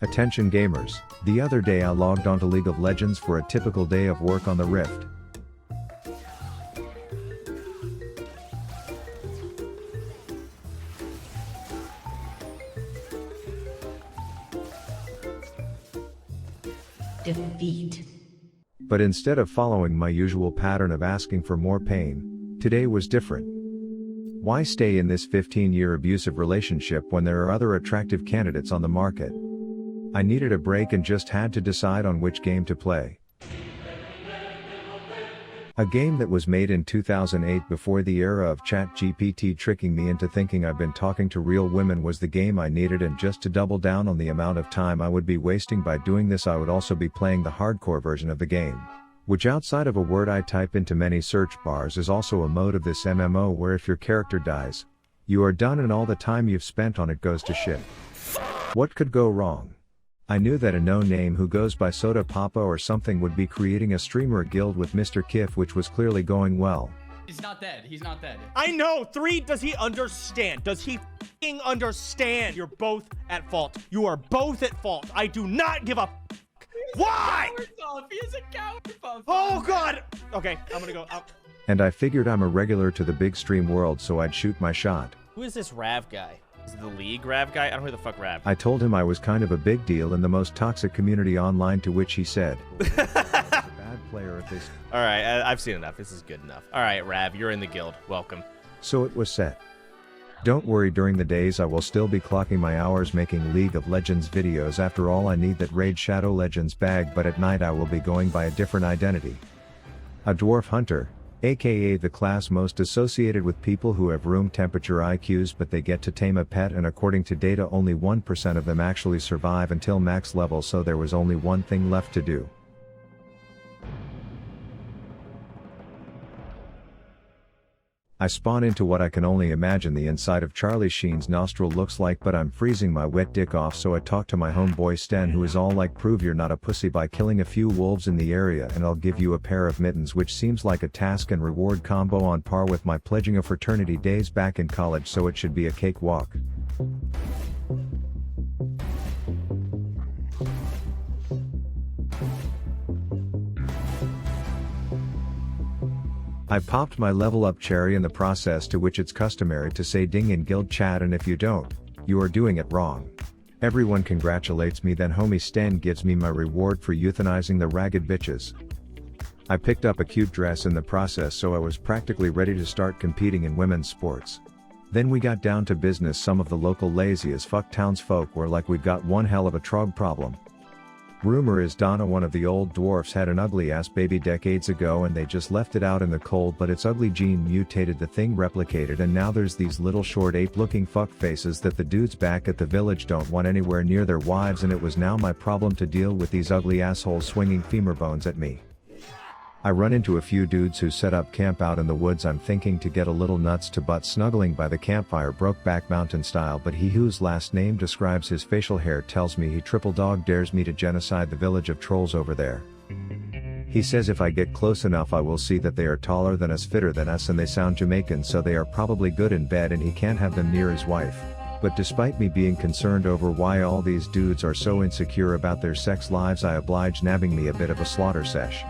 Attention gamers, the other day I logged onto League of Legends for a typical day of work on the Rift. Defeat. But instead of following my usual pattern of asking for more pain, today was different. Why stay in this 15-year abusive relationship when there are other attractive candidates on the market? I needed a break and just had to decide on which game to play. A game that was made in 2008 before the era of ChatGPT tricking me into thinking I've been talking to real women was the game I needed, and just to double down on the amount of time I would be wasting by doing this, I would also be playing the hardcore version of the game. Which, outside of a word I type into many search bars, is also a mode of this MMO where if your character dies, you are done and all the time you've spent on it goes to shit. What could go wrong? I knew that a no-name who goes by Soda Papa or something would be creating a streamer guild with Mr. Kiff, which was clearly going well. He's not dead. He's not dead. I know. 3, does he understand? Does he f***ing understand? You're both at fault. You are both at fault. I do not give a f***. Why? He's a coward buff. Oh, God. Okay, I'm gonna go up. And I figured I'm a regular to the big stream world, so I'd shoot my shot. Who is this Rav guy? Is it the League Rav guy? I don't know who the fuck Rav. I told him I was kind of a big deal in the most toxic community online, to which he said, bad player at this. Alright, I've seen enough. This is good enough. Alright, Rav, you're in the guild. Welcome. So it was set. Don't worry, during the days I will still be clocking my hours making League of Legends videos. After all, I need that Raid Shadow Legends bag, but at night I will be going by a different identity. A dwarf hunter, aka the class most associated with people who have room temperature IQs, but they get to tame a pet, and according to data only 1% of them actually survive until max level, so there was only one thing left to do. I spawn into what I can only imagine the inside of Charlie Sheen's nostril looks like, but I'm freezing my wet dick off, so I talk to my homeboy Stan, who is all like, prove you're not a pussy by killing a few wolves in the area and I'll give you a pair of mittens, which seems like a task and reward combo on par with my pledging a fraternity days back in college, so it should be a cakewalk. I popped my level up cherry in the process, to which it's customary to say ding in guild chat, and if you don't, you are doing it wrong. Everyone congratulates me, then homie Stan gives me my reward for euthanizing the ragged bitches. I picked up a cute dress in the process, so I was practically ready to start competing in women's sports. Then we got down to business. Some of the local lazy as fuck townsfolk were like, we've got one hell of a trog problem. Rumor is Donna, one of the old dwarfs, had an ugly ass baby decades ago and they just left it out in the cold, but its ugly gene mutated, the thing replicated, and now there's these little short ape looking fuck faces that the dudes back at the village don't want anywhere near their wives, and it was now my problem to deal with these ugly assholes swinging femur bones at me. I run into a few dudes who set up camp out in the woods. I'm thinking to get a little nuts to butt snuggling by the campfire, Brokeback Mountain style, but he whose last name describes his facial hair tells me he triple dog dares me to genocide the village of trolls over there. He says if I get close enough I will see that they are taller than us, fitter than us, and they sound Jamaican, so they are probably good in bed and he can't have them near his wife. But despite me being concerned over why all these dudes are so insecure about their sex lives, I oblige nabbing me a bit of a slaughter sesh.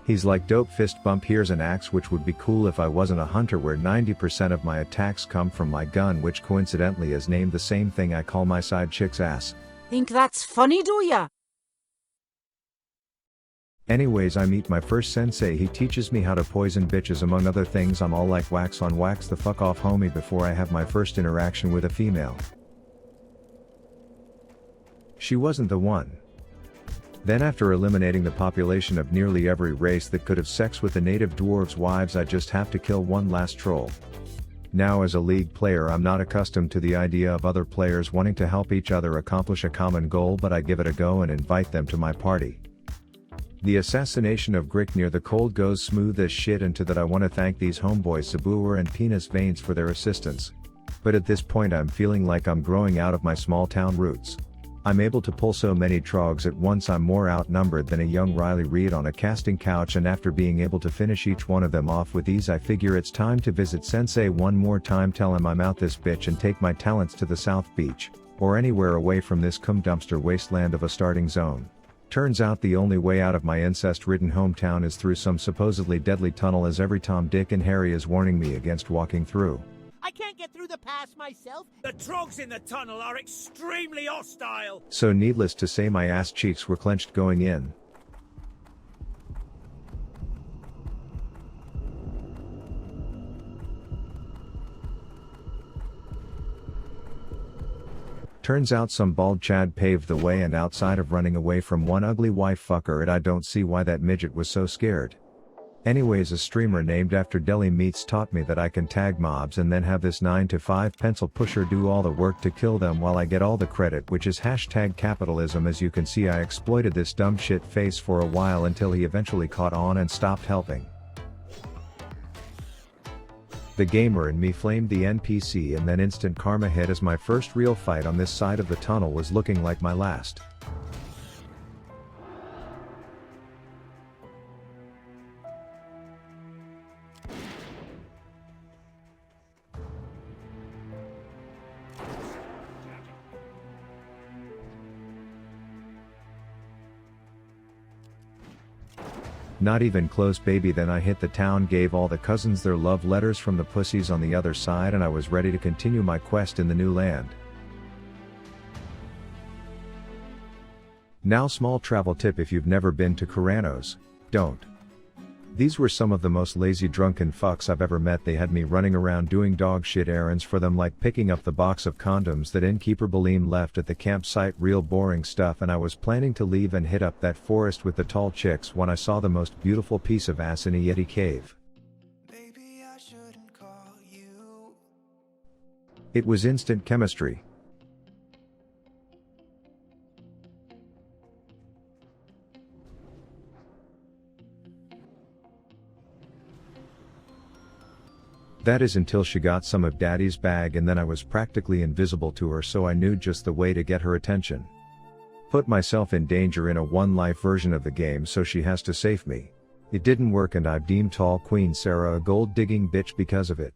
He's like, dope, fist bump, here's an axe, which would be cool if I wasn't a hunter, where 90% of my attacks come from my gun, which coincidentally is named the same thing I call my side chick's ass. Think that's funny, do ya? Anyways, I meet my first sensei. He teaches me how to poison bitches among other things. I'm all like, wax on, wax the fuck off, homie, before I have my first interaction with a female. She wasn't the one. Then after eliminating the population of nearly every race that could have sex with the native dwarves' wives, I just have to kill one last troll. Now as a League player I'm not accustomed to the idea of other players wanting to help each other accomplish a common goal, but I give it a go and invite them to my party. The assassination of Grick near the cold goes smooth as shit, and to that I want to thank these homeboys Sabur and Penis Veins for their assistance. But at this point I'm feeling like I'm growing out of my small town roots. I'm able to pull so many trogs at once. I'm more outnumbered than a young Riley Reid on a casting couch, and after being able to finish each one of them off with ease, I figure it's time to visit Sensei one more time, tell him I'm out this bitch, and take my talents to the South Beach. or anywhere away from this cum dumpster wasteland of a starting zone. Turns out the only way out of my incest-ridden hometown is through some supposedly deadly tunnel, as every Tom, Dick and Harry is warning me against walking through. I can't get through the pass myself. The trogs in the tunnel are extremely hostile. So needless to say, my ass cheeks were clenched going in. Turns out some bald Chad paved the way, and outside of running away from one ugly wife fucker, I don't see why that midget was so scared. Anyways, a streamer named after deli meats taught me that I can tag mobs and then have this 9 to 5 pencil pusher do all the work to kill them while I get all the credit, which is hashtag capitalism. As you can see, I exploited this dumb shit face for a while until he eventually caught on and stopped helping. The gamer in me flamed the NPC, and then instant karma hit, as my first real fight on this side of the tunnel was looking like my last. Not even close, baby. Then I hit the town, gave all the cousins their love letters from the pussies on the other side, and I was ready to continue my quest in the new land. Now, small travel tip: if you've never been to Carano's, don't. These were some of the most lazy drunken fucks I've ever met. They had me running around doing dog shit errands for them, like picking up the box of condoms that innkeeper Baleem left at the campsite. Real boring stuff, and I was planning to leave and hit up that forest with the tall chicks when I saw the most beautiful piece of ass in a Yeti cave. Maybe I shouldn't call you. It was instant chemistry. That is until she got some of daddy's bag, and then I was practically invisible to her, so I knew just the way to get her attention. Put myself in danger in a one-life version of the game, so she has to save me. It didn't work, and I've deemed tall Queen Sarah a gold-digging bitch because of it.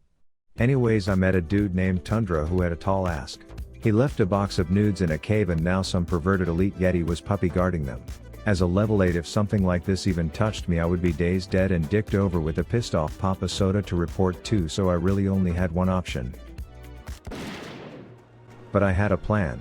Anyways, I met a dude named Tundra who had a tall ass. He left a box of nudes in a cave, and now some perverted elite Yeti was puppy guarding them. As a level 8, if something like this even touched me, I would be dazed, dead, and dicked over with a pissed off Papa Soda to report to, so I really only had one option. But I had a plan.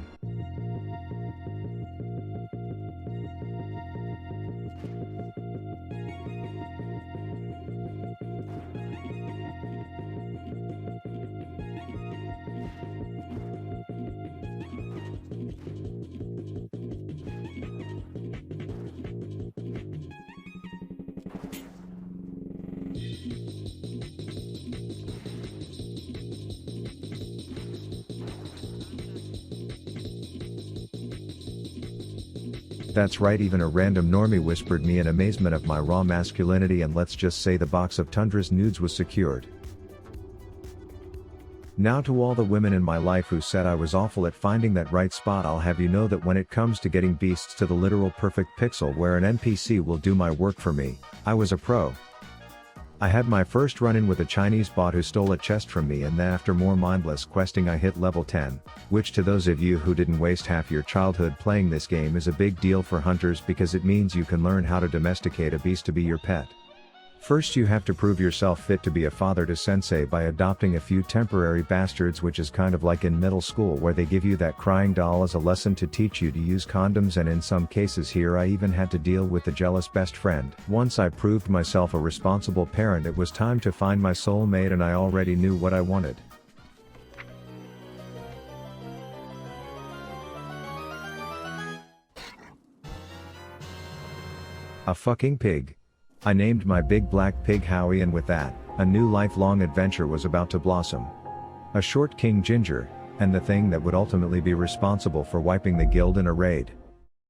That's right, even a random normie whispered me in amazement of my raw masculinity, and let's just say the box of Tundra's nudes was secured. Now, to all the women in my life who said I was awful at finding that right spot, I'll have you know that when it comes to getting beasts to the literal perfect pixel where an NPC will do my work for me, I was a pro. I had my first run-in with a Chinese bot who stole a chest from me, and then after more mindless questing I hit level 10, which to those of you who didn't waste half your childhood playing this game is a big deal for hunters, because it means you can learn how to domesticate a beast to be your pet. First, you have to prove yourself fit to be a father to sensei by adopting a few temporary bastards, which is kind of like in middle school where they give you that crying doll as a lesson to teach you to use condoms, and in some cases here I even had to deal with the jealous best friend. Once I proved myself a responsible parent, it was time to find my soulmate, and I already knew what I wanted. A fucking pig. I named my big black pig Howie, and with that, a new lifelong adventure was about to blossom. A short King Ginger, and the thing that would ultimately be responsible for wiping the guild in a raid.